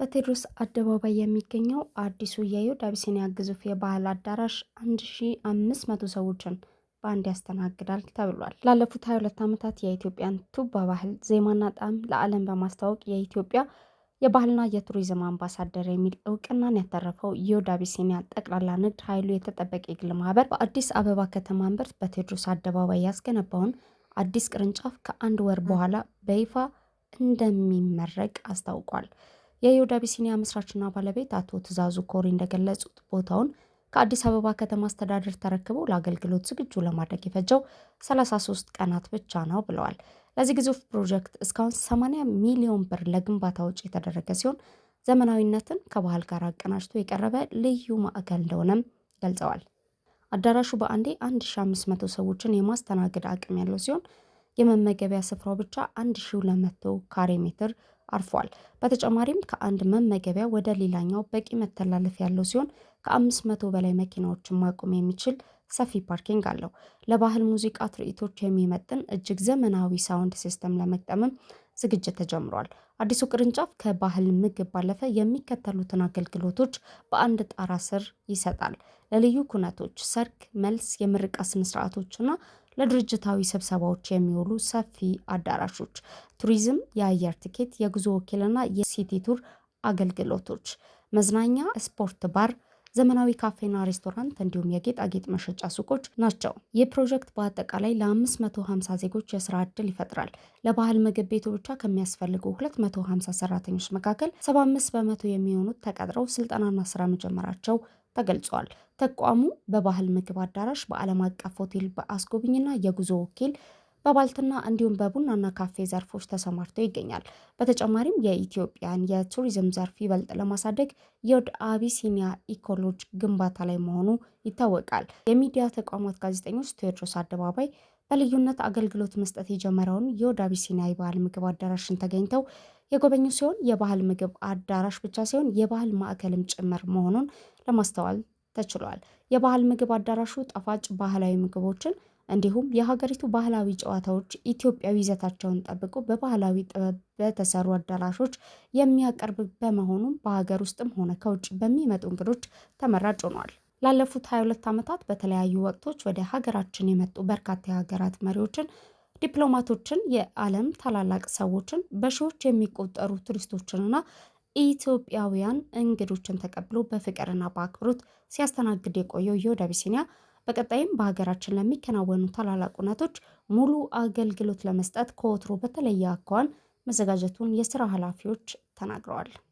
በቴዎድሮስ አደባባይ የሚገኘው አዲሱ የይሁዳ አቢሲኒያ ግዙፍ የባህል አዳራሽ 1500 ሰዎችን በአንድ ያስተናግዳል ተብሏል። ላለፉት 22 ዓመታት የኢትዮጵያን ቱባ ባህል ዜማና ጣዕም ለዓለም በማስተዋወቅ የኢትዮጵያ የባህልና የቱሪዝም አምባሳደር የሚል እውቅናን ያተረፈው ይሁዳ አቢሲኒያ ጠቅላላ ንግድ ኃይሉ የተጠበቀ የግል ማህበር በአዲስ አበባ ከተማ እምብርት በቴዎድሮስ አደባባይ ያስገነባውን አዲስ ቅርንጫፍ ከአንድ ወር በኋላ በይፋ እንደሚመረቅ አስታውቋል። የይሁዳ አቢሲኒያ መስራችና ባለቤት አቶ ትእዛዙ ኮሪ እንደገለጹት ቦታውን ከአዲስ አበባ ከተማ አስተዳደር ተረክበው ለአገልግሎት ዝግጁ ለማድረግ የፈጀው 33 ቀናት ብቻ ነው ብለዋል። ለዚህ ግዙፍ ፕሮጀክት እስካሁን 80 ሚሊዮን ብር ለግንባታ ወጪ የተደረገ ሲሆን ዘመናዊነትን ከባህል ጋር አቀናጅቶ የቀረበ ልዩ ማዕከል እንደሆነም ገልጸዋል። አዳራሹ በአንዴ 1500 ሰዎችን የማስተናገድ አቅም ያለው ሲሆን የመመገቢያ ስፍራው ብቻ 1200 ካሬ ሜትር አርፏል። በተጨማሪም ከአንድ መመገቢያ ወደ ሌላኛው በቂ መተላለፍ ያለው ሲሆን ከ500 በላይ መኪናዎችን ማቆም የሚችል ሰፊ ፓርኪንግ አለው። ለባህል ሙዚቃ ትርኢቶች የሚመጥን እጅግ ዘመናዊ ሳውንድ ሲስተም ለመቅጠምም ዝግጅት ተጀምሯል። አዲሱ ቅርንጫፍ ከባህል ምግብ ባለፈ የሚከተሉትን አገልግሎቶች በአንድ ጣራ ስር ይሰጣል። ለልዩ ኩነቶች፣ ሰርግ፣ መልስ፣ የምርቃት ስነስርዓቶችና ለድርጅታዊ ስብሰባዎች የሚውሉ ሰፊ አዳራሾች፣ ቱሪዝም፣ የአየር ትኬት፣ የጉዞ ወኪልና የሲቲ ቱር አገልግሎቶች፣ መዝናኛ፣ ስፖርት ባር፣ ዘመናዊ ካፌና ሬስቶራንት እንዲሁም የጌጣጌጥ መሸጫ ሱቆች ናቸው። ይህ ፕሮጀክት በአጠቃላይ ለ550 ዜጎች የስራ ዕድል ይፈጥራል። ለባህል ምግብ ቤቱ ብቻ ከሚያስፈልጉ 250 ሰራተኞች መካከል 75 በመቶ የሚሆኑት ተቀጥረው ስልጠናና ስራ መጀመራቸው ተገልጿል። ተቋሙ በባህል ምግብ አዳራሽ፣ በዓለም አቀፍ ሆቴል፣ በአስጎብኝና የጉዞ ወኪል፣ በባልትና እንዲሁም በቡናና ካፌ ዘርፎች ተሰማርቶ ይገኛል። በተጨማሪም የኢትዮጵያን የቱሪዝም ዘርፍ ይበልጥ ለማሳደግ ይሁዳ አቢሲኒያ ኢኮሎጅ ግንባታ ላይ መሆኑ ይታወቃል። የሚዲያ ተቋማት ጋዜጠኞች ቴዎድሮስ አደባባይ በልዩነት አገልግሎት መስጠት የጀመረውን ይሁዳ አቢሲኒያ የባህል ምግብ አዳራሽን ተገኝተው የጎበኙ ሲሆን የባህል ምግብ አዳራሽ ብቻ ሳይሆን የባህል ማዕከልም ጭምር መሆኑን ለማስተዋል ተችሏል። የባህል ምግብ አዳራሹ ጣፋጭ ባህላዊ ምግቦችን እንዲሁም የሀገሪቱ ባህላዊ ጨዋታዎች ኢትዮጵያዊ ይዘታቸውን ጠብቆ በባህላዊ ጥበብ በተሰሩ አዳራሾች የሚያቀርብ በመሆኑም በሀገር ውስጥም ሆነ ከውጭ በሚመጡ እንግዶች ተመራጭ ሆኗል። ላለፉት 22 ዓመታት በተለያዩ ወቅቶች ወደ ሀገራችን የመጡ በርካታ የሀገራት መሪዎችን፣ ዲፕሎማቶችን፣ የዓለም ታላላቅ ሰዎችን፣ በሺዎች የሚቆጠሩ ቱሪስቶችንና ኢትዮጵያውያን እንግዶችን ተቀብሎ በፍቅርና በአክብሮት ሲያስተናግድ የቆየው ይሁዳ አቢሲኒያ በቀጣይም በሀገራችን ለሚከናወኑ ታላላቅ እውነቶች ሙሉ አገልግሎት ለመስጠት ከወትሮ በተለየ አኳኋን መዘጋጀቱን የስራ ኃላፊዎች ተናግረዋል።